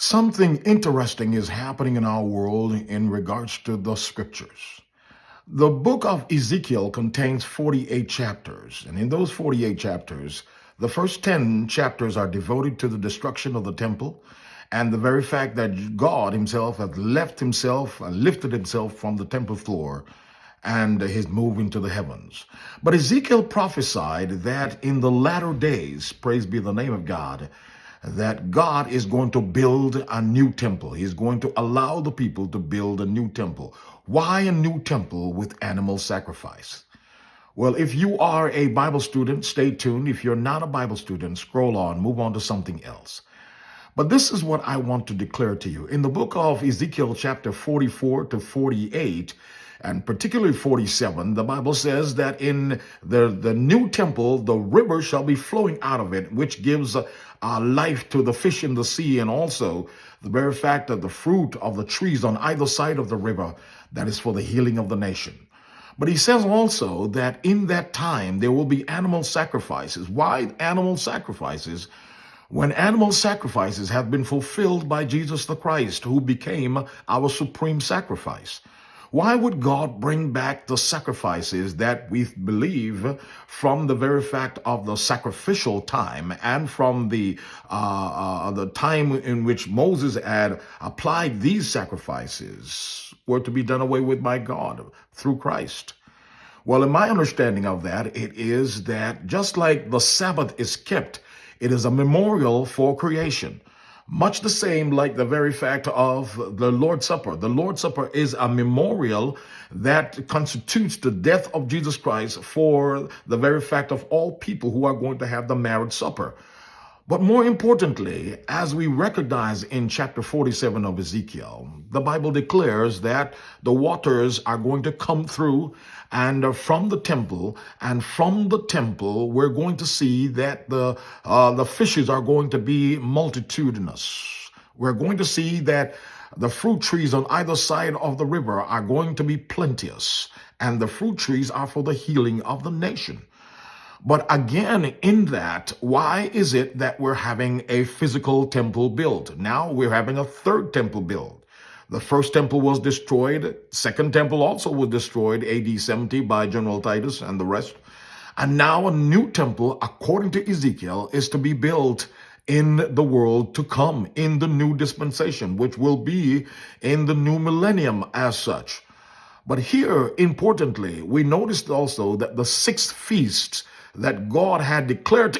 Something interesting is happening in our world in regards to the scriptures. The book of Ezekiel contains 48 chapters, and in those 48 chapters, the first 10 chapters are devoted to the destruction of the temple and the very fact that God himself has lifted himself from the temple floor and his move into the heavens. But Ezekiel prophesied that in the latter days, praise be the name of God, that God is going to build a new temple. He's going to allow the people to build a new temple. Why a new temple with animal sacrifice? Well, if you are a Bible student, stay tuned. If you're not a Bible student, scroll on, move on to something else. But this is what I want to declare to you. In the book of Ezekiel, chapter 44 to 48, and particularly 47, the Bible says that in the new temple, the river shall be flowing out of it, which gives life to the fish in the sea, and also the very fact that the fruit of the trees on either side of the river, that is for the healing of the nation. But he says also that in that time there will be animal sacrifices. Why animal sacrifices? When animal sacrifices have been fulfilled by Jesus the Christ, who became our supreme sacrifice. Why would God bring back the sacrifices that we believe from the very fact of the sacrificial time and from the time in which Moses had applied these sacrifices were to be done away with by God through Christ? Well, in my understanding of that, it is that just like the Sabbath is kept, it is a memorial for creation. Much the same like the very fact of the Lord's Supper. The Lord's Supper is a memorial that constitutes the death of Jesus Christ for the very fact of all people who are going to have the marriage supper. But more importantly, as we recognize in chapter 47 of Ezekiel, the Bible declares that the waters are going to come through and from the temple, and from the temple, we're going to see that the fishes are going to be multitudinous. We're going to see that the fruit trees on either side of the river are going to be plenteous, and the fruit trees are for the healing of the nation. But again, in that, why is it that we're having a physical temple built? Now we're having a third temple built. The first temple was destroyed. Second temple also was destroyed AD 70 by General Titus and the rest. And now a new temple, according to Ezekiel, is to be built in the world to come, in the new dispensation, which will be in the new millennium as such. But here, importantly, we noticed also that the six feasts that God had declared,